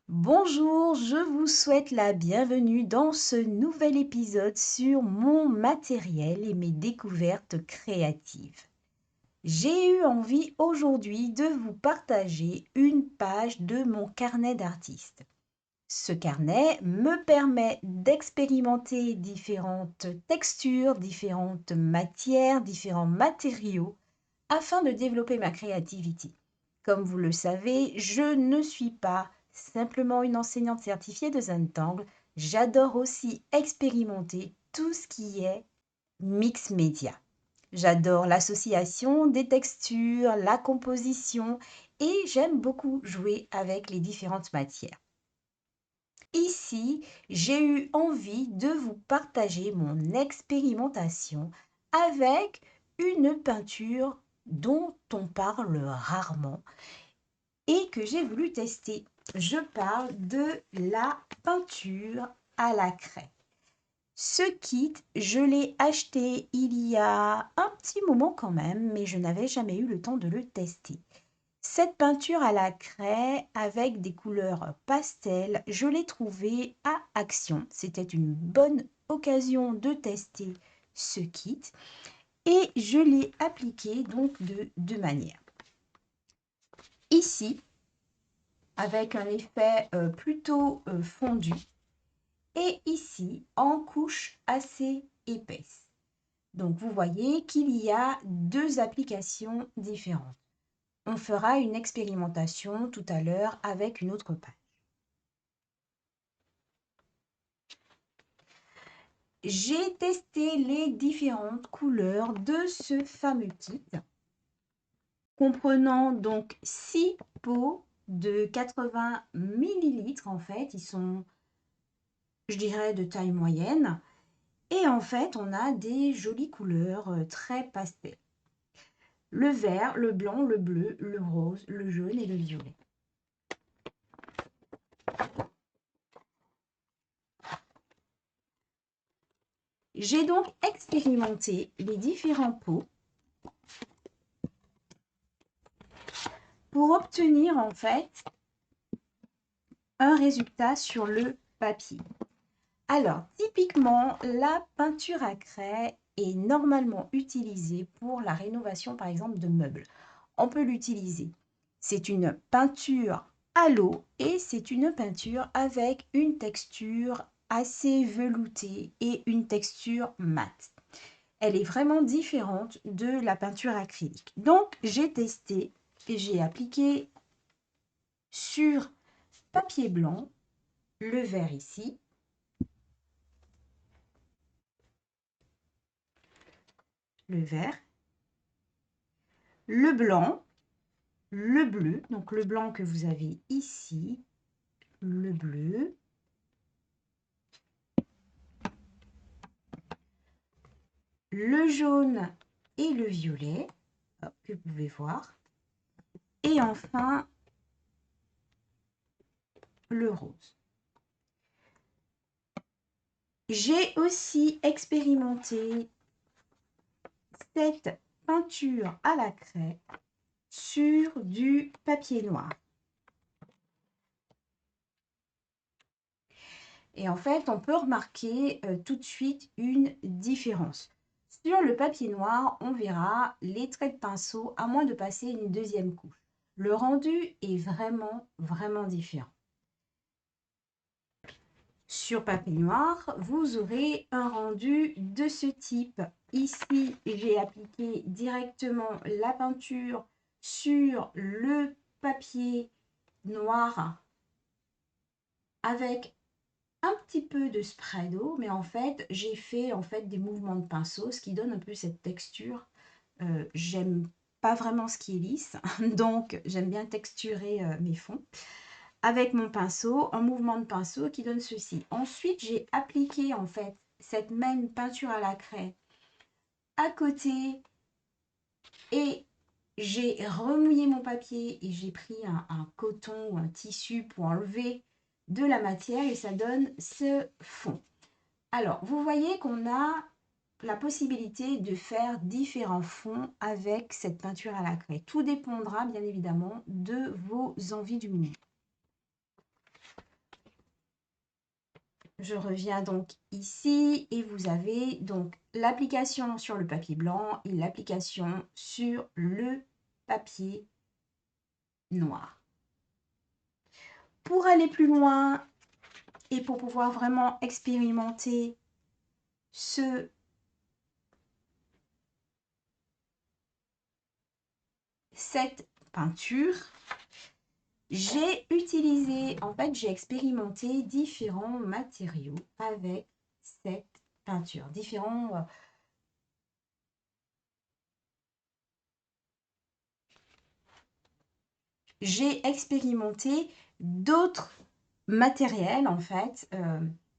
Bonjour, je vous souhaite la bienvenue dans ce nouvel épisode sur mon matériel et mes découvertes créatives. J'ai eu envie aujourd'hui de vous partager une page de mon carnet d'artiste. Ce carnet me permet d'expérimenter différentes textures, différentes matières, différents matériaux afin de développer ma créativité. Comme vous le savez, je ne suis pas simplement une enseignante certifiée de Zentangle, j'adore aussi expérimenter tout ce qui est mix média. J'adore l'association des textures, la composition et j'aime beaucoup jouer avec les différentes matières. Ici, j'ai eu envie de vous partager mon expérimentation avec une peinture dont on parle rarement et que j'ai voulu tester. Je parle de la peinture à la craie. Ce kit, je l'ai acheté il y a un petit moment quand même, mais je n'avais jamais eu le temps de le tester. Cette peinture à la craie avec des couleurs pastel, je l'ai trouvée à Action. C'était une bonne occasion de tester ce kit et je l'ai appliqué donc de deux manières. Ici, avec un effet plutôt fondu et ici en couche assez épaisse. Donc vous voyez qu'il y a deux applications différentes. On fera une expérimentation tout à l'heure avec une autre page. J'ai testé les différentes couleurs de ce fameux kit, comprenant donc 6 pots de 80 millilitres en fait. Ils sont, je dirais, de taille moyenne. Et en fait, on a des jolies couleurs très pastel. Le vert, le blanc, le bleu, le rose, le jaune et le violet. J'ai donc expérimenté les différents pots pour obtenir en fait un résultat sur le papier. Alors, typiquement, la peinture à craie est normalement utilisée pour la rénovation, par exemple, de meubles. On peut l'utiliser. C'est une peinture à l'eau et c'est une peinture avec une texture assez veloutée et une texture mate. Elle est vraiment différente de la peinture acrylique. Donc, j'ai testé et j'ai appliqué sur papier blanc, le vert ici, le vert, le blanc, le bleu, donc le blanc que vous avez ici, le bleu, le jaune et le violet, que vous pouvez voir, et enfin le rose. J'ai aussi expérimenté cette peinture à la craie sur du papier noir. Et en fait, on peut remarquer tout de suite une différence. Sur le papier noir, on verra les traits de pinceau à moins de passer une deuxième couche. Le rendu est vraiment, vraiment différent. Sur papier noir, vous aurez un rendu de ce type. Ici, j'ai appliqué directement la peinture sur le papier noir avec un petit peu de spray d'eau, mais en fait, j'ai fait des mouvements de pinceau, ce qui donne un peu cette texture. J'aime pas vraiment ce qui est lisse, donc j'aime bien texturer mes fonds. Avec mon pinceau, un mouvement de pinceau qui donne ceci. Ensuite, j'ai appliqué en fait cette même peinture à la craie à côté et j'ai remouillé mon papier et j'ai pris un coton ou un tissu pour enlever de la matière et ça donne ce fond. Alors, vous voyez qu'on a la possibilité de faire différents fonds avec cette peinture à la craie. Tout dépendra bien évidemment de vos envies du moment. je reviens donc ici et vous avez donc l'application sur le papier blanc et l'application sur le papier noir. Pour aller plus loin et pour pouvoir vraiment expérimenter cette peinture, j'ai utilisé, en fait, j'ai expérimenté différents matériaux avec cette peinture. J'ai expérimenté d'autres matériels, en fait,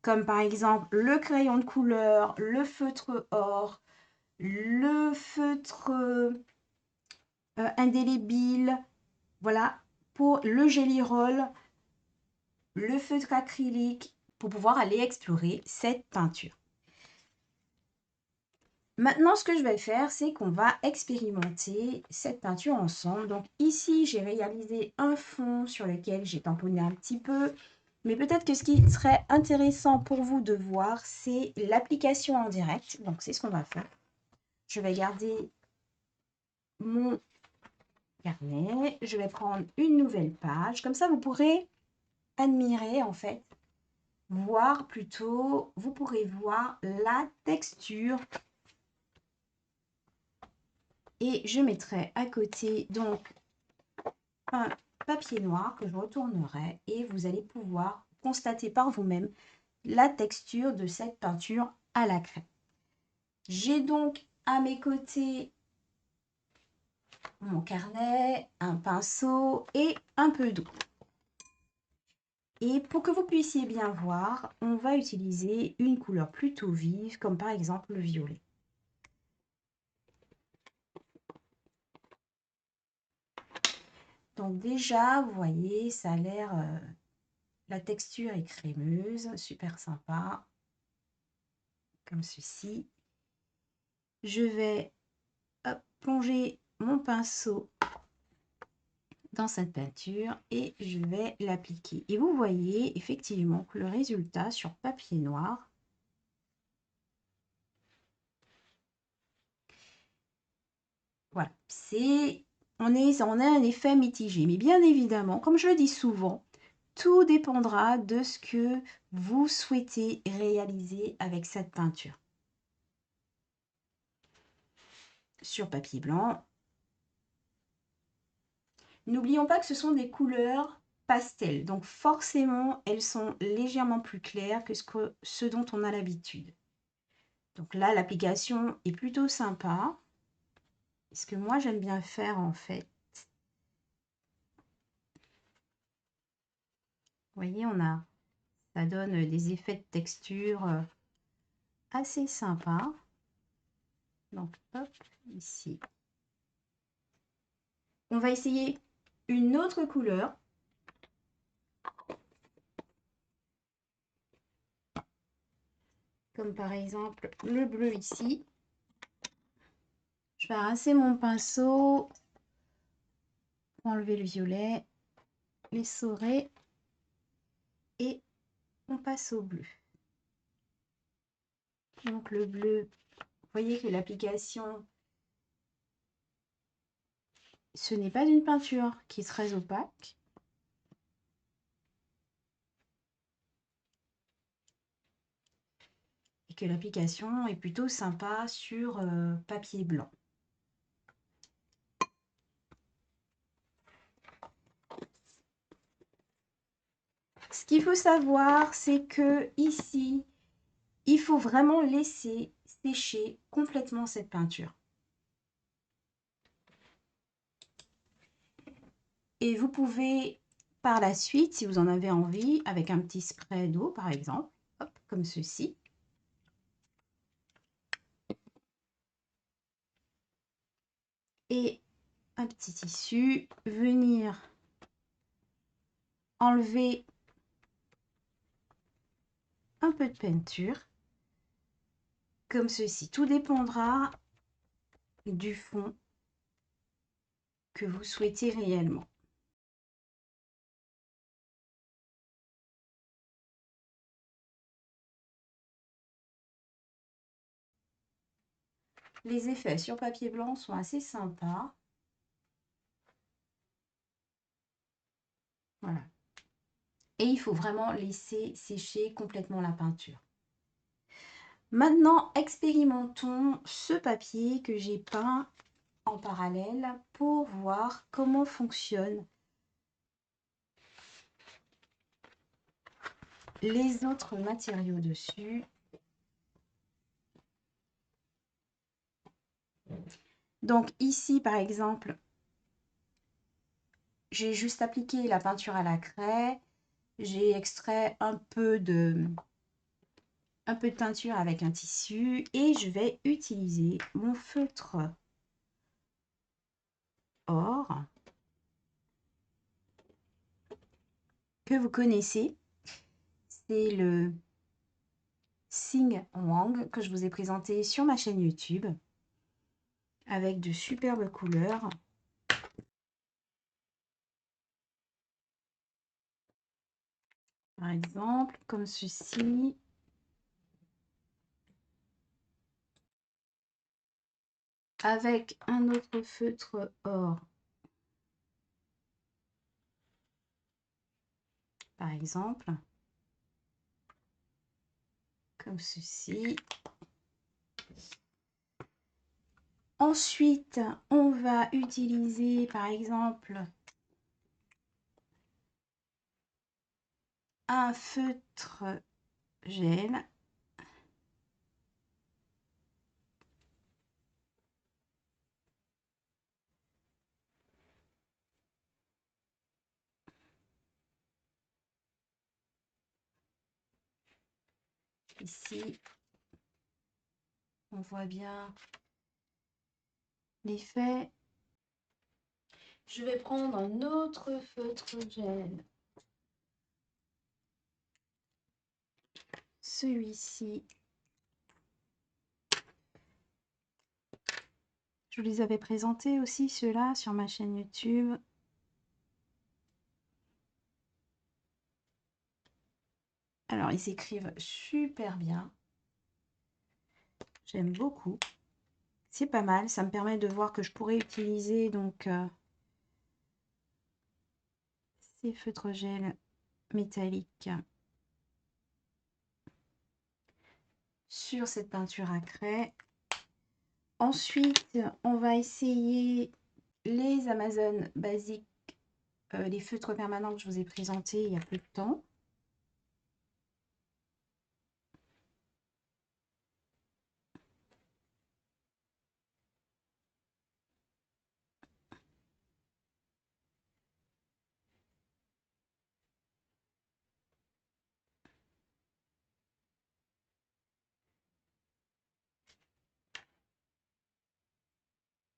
comme par exemple le crayon de couleur, le feutre or, le feutre indélébile, voilà, pour le Gelly Roll, le feutre acrylique, pour pouvoir aller explorer cette peinture. Maintenant, ce que je vais faire, c'est qu'on va expérimenter cette peinture ensemble. Donc ici, j'ai réalisé un fond sur lequel j'ai tamponné un petit peu. Mais peut-être que ce qui serait intéressant pour vous de voir, c'est l'application en direct. Donc c'est ce qu'on va faire. Je vais garder mon carnet. Je vais prendre une nouvelle page. Comme ça, vous pourrez admirer, en fait, voir plutôt, vous pourrez voir la texture. Et je mettrai à côté donc un papier noir que je retournerai et vous allez pouvoir constater par vous-même la texture de cette peinture à la craie. J'ai donc à mes côtés mon carnet, un pinceau et un peu d'eau. Et pour que vous puissiez bien voir, on va utiliser une couleur plutôt vive, comme par exemple le violet. Donc déjà, vous voyez, ça a l'air... la texture est crémeuse, super sympa, comme ceci. Je vais plonger mon pinceau dans cette peinture et je vais l'appliquer. Et vous voyez effectivement que le résultat sur papier noir, voilà, on a un effet mitigé. Mais bien évidemment, comme je le dis souvent, tout dépendra de ce que vous souhaitez réaliser avec cette peinture. Sur papier blanc, n'oublions pas que ce sont des couleurs pastel, donc forcément elles sont légèrement plus claires que ce dont on a l'habitude. Donc là, l'application est plutôt sympa. Ce que moi j'aime bien faire en fait, vous voyez, ça donne des effets de texture assez sympas. Donc hop, ici. On va essayer une autre couleur. Comme par exemple le bleu ici. Je vais rincer mon pinceau pour enlever le violet, l'essorer et on passe au bleu. Donc le bleu, vous voyez que l'application, ce n'est pas une peinture qui est très opaque. Et que l'application est plutôt sympa sur papier blanc. Ce qu'il faut savoir, c'est que ici, il faut vraiment laisser sécher complètement cette peinture. Et vous pouvez, par la suite, si vous en avez envie, avec un petit spray d'eau, par exemple, hop, comme ceci. Et un petit tissu, venir enlever un peu de peinture, comme ceci. Tout dépendra du fond que vous souhaitez réellement. Les effets sur papier blanc sont assez sympas. Voilà. Et il faut vraiment laisser sécher complètement la peinture. Maintenant, expérimentons ce papier que j'ai peint en parallèle pour voir comment fonctionnent les autres matériaux dessus. Donc ici, par exemple, j'ai juste appliqué la peinture à la craie. J'ai extrait un peu de peinture avec un tissu et je vais utiliser mon feutre or que vous connaissez. C'est le Xing Wang que je vous ai présenté sur ma chaîne YouTube avec de superbes couleurs. Par exemple, comme ceci. Avec un autre feutre or. Par exemple, comme ceci. Ensuite, on va utiliser, par exemple, un feutre gel. Ici, on voit bien l'effet. Je vais prendre un autre feutre gel. Celui-ci. Je vous les avais présentés aussi, ceux-là, sur ma chaîne YouTube. Alors, ils écrivent super bien. J'aime beaucoup. C'est pas mal. Ça me permet de voir que je pourrais utiliser donc ces feutres gel métalliques sur cette peinture à craie. Ensuite, on va essayer les Amazones basiques, les feutres permanents que je vous ai présentés il y a peu de temps.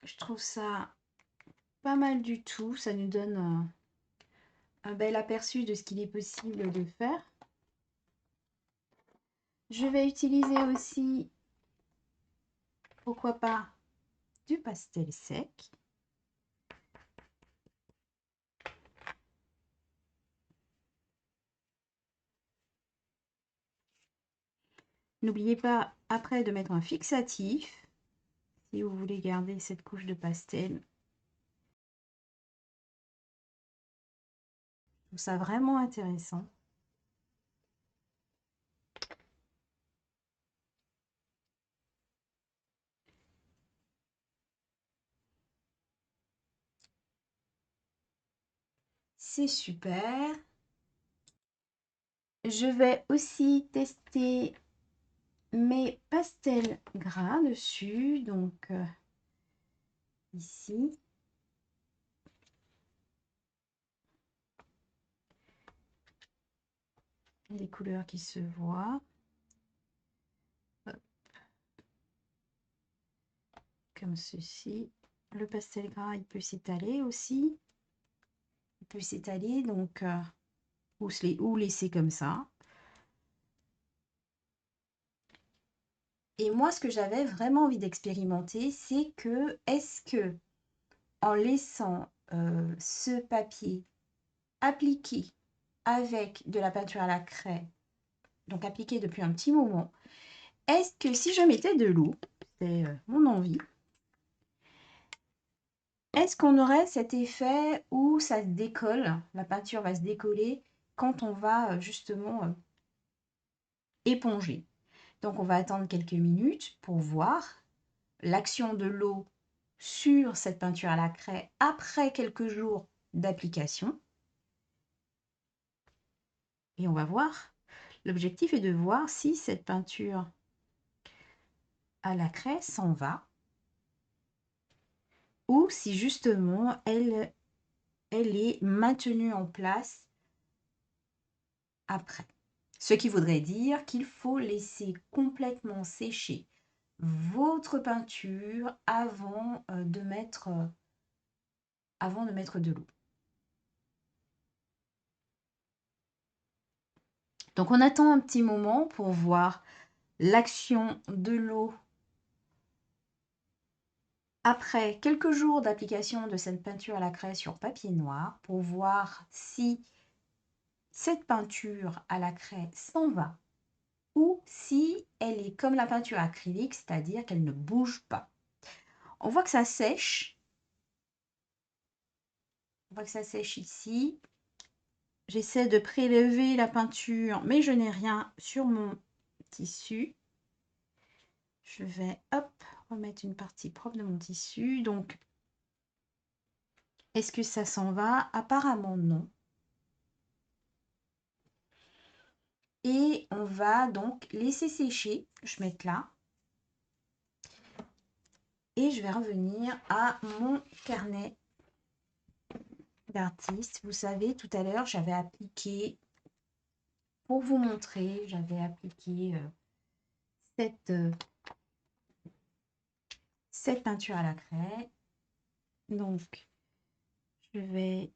Je trouve ça pas mal du tout. Ça nous donne un bel aperçu de ce qu'il est possible de faire. Je vais utiliser aussi, pourquoi pas, du pastel sec. N'oubliez pas après de mettre un fixatif si vous voulez garder cette couche de pastel. Je trouve ça vraiment intéressant. C'est super. Je vais aussi tester mes pastels gras dessus. Donc, ici. Les couleurs qui se voient. Hop. Comme ceci. Le pastel gras, il peut s'étaler aussi. Il peut s'étaler, donc, ou laisser comme ça. Et moi, ce que j'avais vraiment envie d'expérimenter, c'est que, est-ce que, en laissant ce papier appliqué avec de la peinture à la craie, donc appliqué depuis un petit moment, est-ce que si je mettais de l'eau, c'était mon envie. Est-ce qu'on aurait cet effet où ça se décolle, la peinture va se décoller quand on va justement éponger? Donc on va attendre quelques minutes pour voir l'action de l'eau sur cette peinture à la craie après quelques jours d'application. Et on va voir. L'objectif est de voir si cette peinture à la craie s'en va ou si justement elle est maintenue en place après. Ce qui voudrait dire qu'il faut laisser complètement sécher votre peinture avant de mettre de l'eau. Donc on attend un petit moment pour voir l'action de l'eau après quelques jours d'application de cette peinture à la craie sur papier noir pour voir si cette peinture à la craie s'en va ou si elle est comme la peinture acrylique, c'est-à-dire qu'elle ne bouge pas. On voit que ça sèche. On voit que ça sèche ici. J'essaie de prélever la peinture, mais je n'ai rien sur mon tissu. Je vais, hop, remettre une partie propre de mon tissu. Donc, est-ce que ça s'en va? Apparemment, non. Et on va donc laisser sécher. Je vais mettre là. Et je vais revenir à mon carnet d'artiste. Vous savez, tout à l'heure, j'avais appliqué, pour vous montrer, j'avais appliqué cette peinture à la craie. Donc, je vais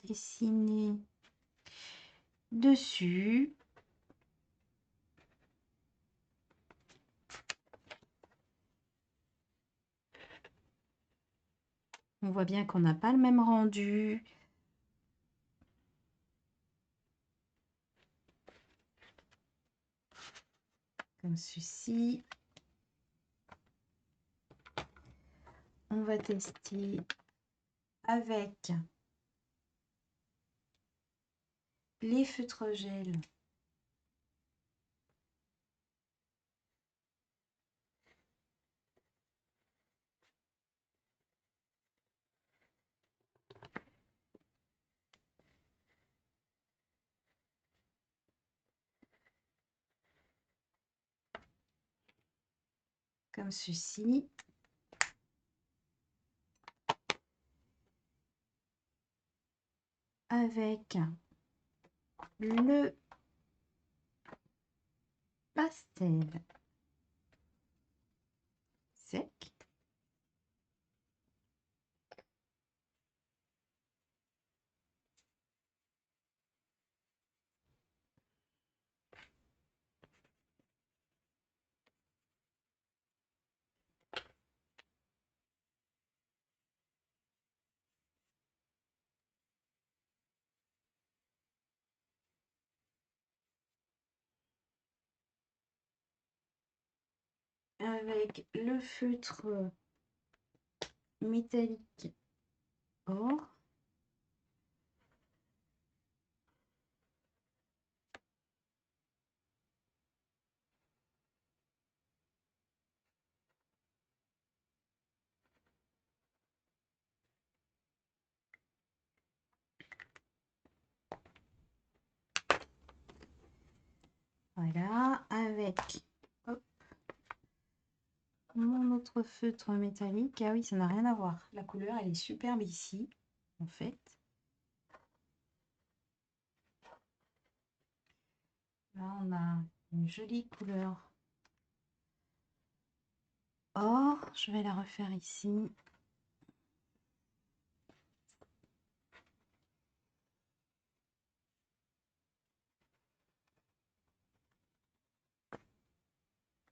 dessiner dessus. On voit bien qu'on n'a pas le même rendu. Comme ceci. On va tester avec les feutres gel. Comme ceci. Avec le pastel sec. Avec le feutre métallique or. Voilà, avec hop, mon autre feutre métallique. Ah oui, ça n'a rien à voir. La couleur, elle est superbe ici, en fait. Là, on a une jolie couleur or. Je vais la refaire ici.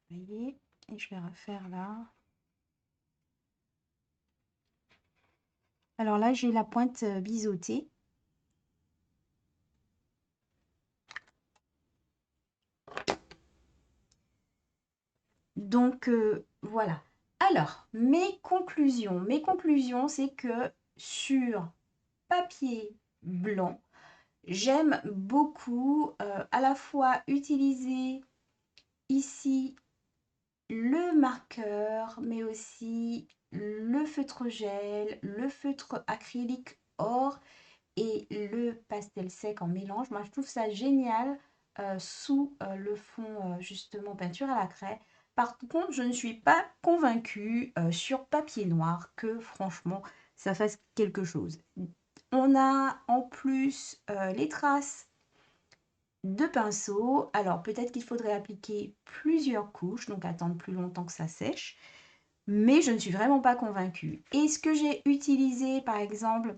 Vous voyez? Et je vais refaire là. Alors là, j'ai la pointe biseautée. Donc, voilà. Alors, mes conclusions, c'est que sur papier blanc, j'aime beaucoup à la fois utiliser ici le marqueur, mais aussi le feutre gel, le feutre acrylique or et le pastel sec en mélange. Moi, je trouve ça génial sous le fond, justement, peinture à la craie. Par contre, je ne suis pas convaincue sur papier noir que, franchement, ça fasse quelque chose. On a en plus les traces de pinceau. Alors, peut-être qu'il faudrait appliquer plusieurs couches, donc attendre plus longtemps que ça sèche. Mais je ne suis vraiment pas convaincue. Est-ce que j'ai utilisé, par exemple,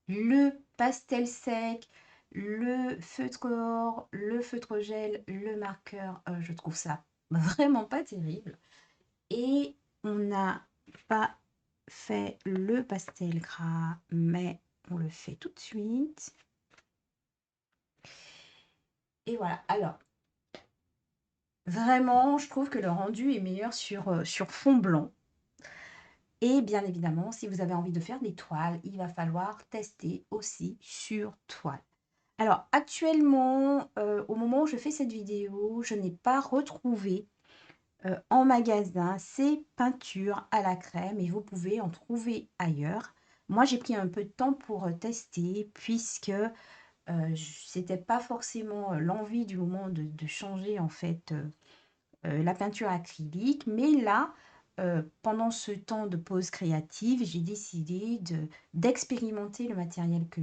le pastel sec, le feutre or, le feutre gel, le marqueur, je trouve ça vraiment pas terrible. Et on n'a pas fait le pastel gras, mais on le fait tout de suite. Et voilà. Alors, vraiment, je trouve que le rendu est meilleur sur fond blanc. Et bien évidemment, si vous avez envie de faire des toiles, il va falloir tester aussi sur toile. Alors actuellement, au moment où je fais cette vidéo, je n'ai pas retrouvé en magasin ces peintures à la craie, mais vous pouvez en trouver ailleurs. Moi, j'ai pris un peu de temps pour tester puisque c'était pas forcément l'envie du moment de changer en fait la peinture acrylique, mais là, pendant ce temps de pause créative, j'ai décidé d'expérimenter le matériel que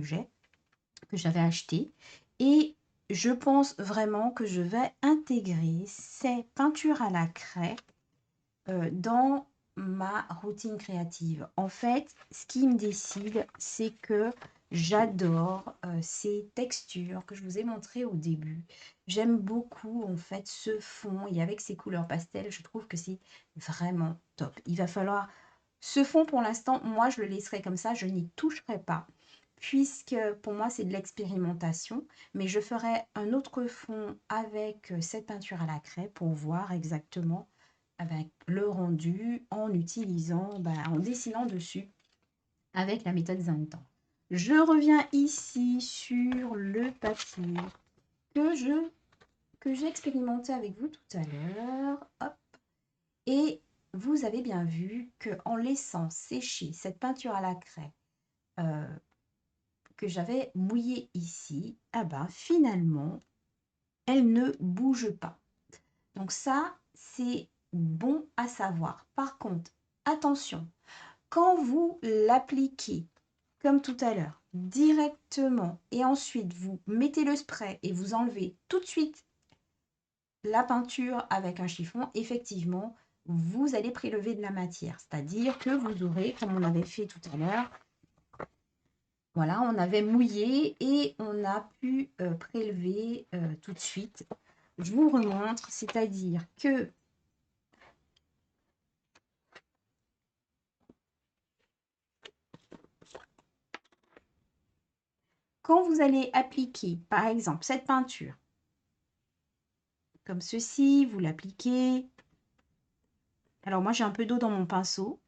j'avais acheté. Et je pense vraiment que je vais intégrer ces peintures à la craie dans ma routine créative. En fait, ce qui me décide, c'est que j'adore ces textures que je vous ai montrées au début. J'aime beaucoup en fait ce fond et avec ces couleurs pastel, je trouve que c'est vraiment top. Il va falloir ce fond pour l'instant, moi je le laisserai comme ça, je n'y toucherai pas puisque pour moi c'est de l'expérimentation, mais je ferai un autre fond avec cette peinture à la craie pour voir exactement avec le rendu en utilisant, en dessinant dessus avec la méthode Zintan. Je reviens ici sur le papier que j'ai expérimenté avec vous tout à l'heure. Hop. Et vous avez bien vu qu'en laissant sécher cette peinture à la craie que j'avais mouillée ici, finalement, elle ne bouge pas. Donc ça, c'est bon à savoir. Par contre, attention, quand vous l'appliquez, comme tout à l'heure, directement, et ensuite vous mettez le spray et vous enlevez tout de suite la peinture avec un chiffon, effectivement, vous allez prélever de la matière. C'est-à-dire que vous aurez, comme on avait fait tout à l'heure, voilà, on avait mouillé et on a pu prélever tout de suite. Je vous remontre, c'est-à-dire que quand vous allez appliquer, par exemple, cette peinture, comme ceci, vous l'appliquez. Alors moi, j'ai un peu d'eau dans mon pinceau.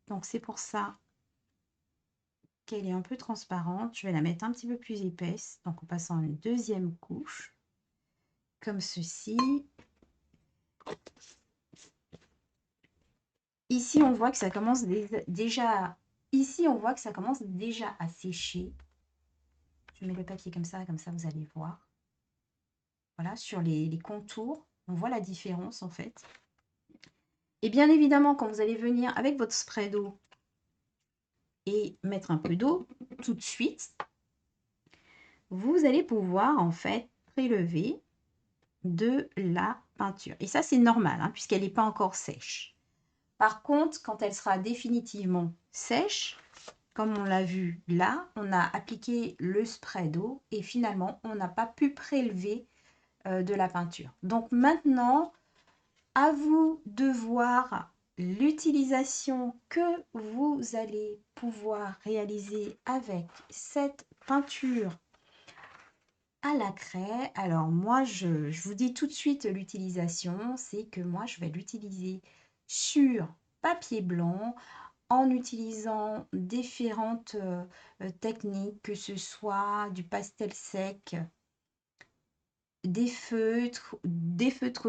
Donc c'est pour ça qu'elle est un peu transparente. Je vais la mettre un petit peu plus épaisse. Donc en passant une deuxième couche, comme ceci. Ici, on voit que ça commence déjà... Ici, on voit que ça commence déjà à sécher. Je mets le papier comme ça vous allez voir. Voilà, sur les contours, on voit la différence en fait. Et bien évidemment, quand vous allez venir avec votre spray d'eau et mettre un peu d'eau tout de suite, vous allez pouvoir en fait prélever de la peinture. Et ça, c'est normal, hein, puisqu'elle n'est pas encore sèche. Par contre, quand elle sera définitivement sèche, comme on l'a vu là, on a appliqué le spray d'eau et finalement, on n'a pas pu prélever de la peinture. Donc maintenant, à vous de voir l'utilisation que vous allez pouvoir réaliser avec cette peinture à la craie. Alors moi, je vous dis tout de suite l'utilisation, c'est que moi, je vais l'utiliser sur papier blanc en utilisant différentes techniques, que ce soit du pastel sec, des feutres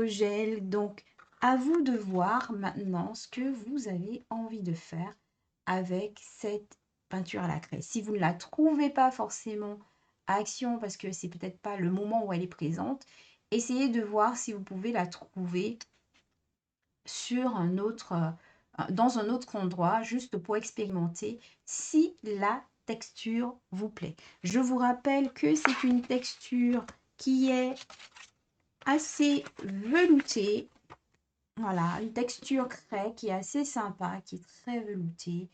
gel. Donc, à vous de voir maintenant ce que vous avez envie de faire avec cette peinture à la craie. Si vous ne la trouvez pas forcément à Action, parce que c'est peut-être pas le moment où elle est présente, essayez de voir si vous pouvez la trouver sur un autre, dans un autre endroit, juste pour expérimenter si la texture vous plaît. Je vous rappelle que c'est une texture qui est assez veloutée. Voilà, une texture craie qui est assez sympa, qui est très veloutée,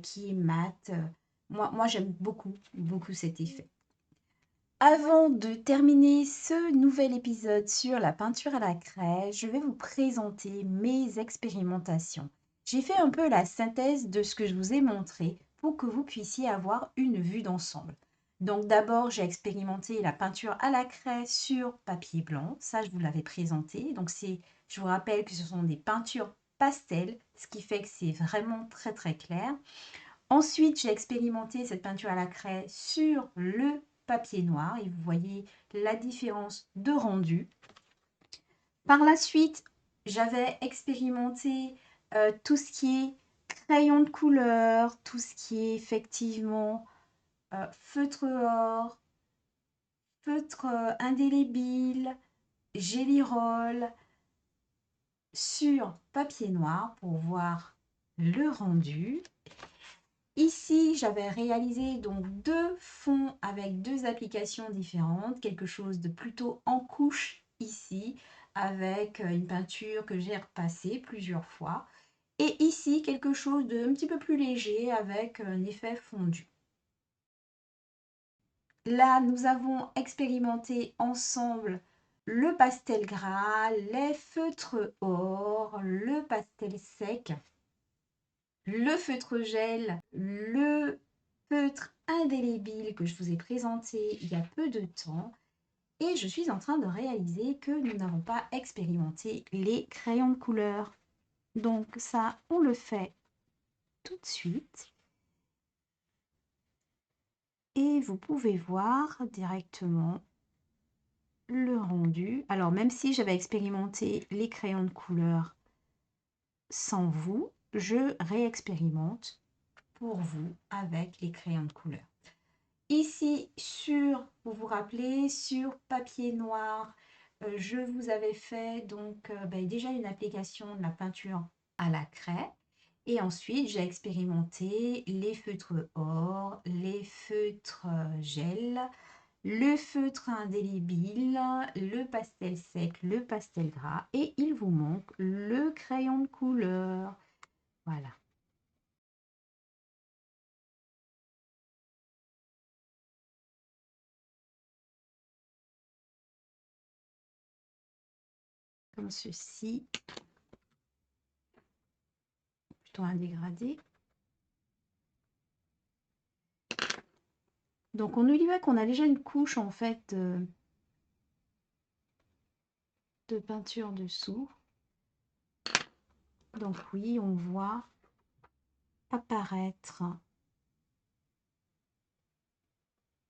qui est mate. Moi j'aime beaucoup, beaucoup cet effet. Avant de terminer ce nouvel épisode sur la peinture à la craie, je vais vous présenter mes expérimentations. J'ai fait un peu la synthèse de ce que je vous ai montré pour que vous puissiez avoir une vue d'ensemble. Donc d'abord, j'ai expérimenté la peinture à la craie sur papier blanc. Ça, je vous l'avais présenté. Donc je vous rappelle que ce sont des peintures pastel, ce qui fait que c'est vraiment très très clair. Ensuite, j'ai expérimenté cette peinture à la craie sur le papier noir et vous voyez la différence de rendu. Par la suite, j'avais expérimenté tout ce qui est crayon de couleur, tout ce qui est effectivement feutre or, feutre indélébile, Gelly-Roll sur papier noir pour voir le rendu. Ici, j'avais réalisé donc deux fonds avec deux applications différentes, quelque chose de plutôt en couche ici, avec une peinture que j'ai repassée plusieurs fois. Et ici, quelque chose de un petit peu plus léger avec un effet fondu. Là, nous avons expérimenté ensemble le pastel gras, les feutres or, le pastel sec, le feutre gel, le feutre indélébile que je vous ai présenté il y a peu de temps. Et je suis en train de réaliser que nous n'avons pas expérimenté les crayons de couleur. Donc ça, on le fait tout de suite. Et vous pouvez voir directement le rendu. Alors même si j'avais expérimenté les crayons de couleur sans vous, je réexpérimente pour vous avec les crayons de couleur. Ici, vous vous rappelez, sur papier noir, je vous avais fait donc déjà une application de la peinture à la craie. Et ensuite, j'ai expérimenté les feutres or, les feutres gel, le feutre indélébile, le pastel sec, le pastel gras. Et il vous manque le crayon de couleur. Voilà. Comme ceci. Plutôt un dégradé. Donc on y voit qu'on a déjà une couche en fait de peinture dessous. Donc oui, on voit apparaître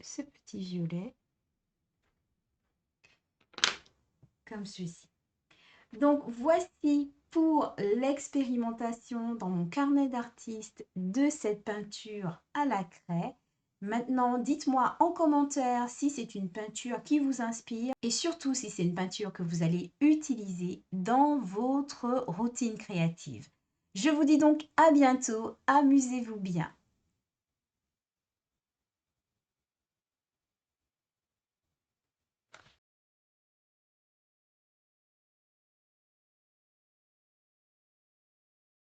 ce petit violet comme ceci. Donc voici pour l'expérimentation dans mon carnet d'artiste de cette peinture à la craie. Maintenant, dites-moi en commentaire si c'est une peinture qui vous inspire et surtout si c'est une peinture que vous allez utiliser dans votre routine créative. Je vous dis donc à bientôt, amusez-vous bien.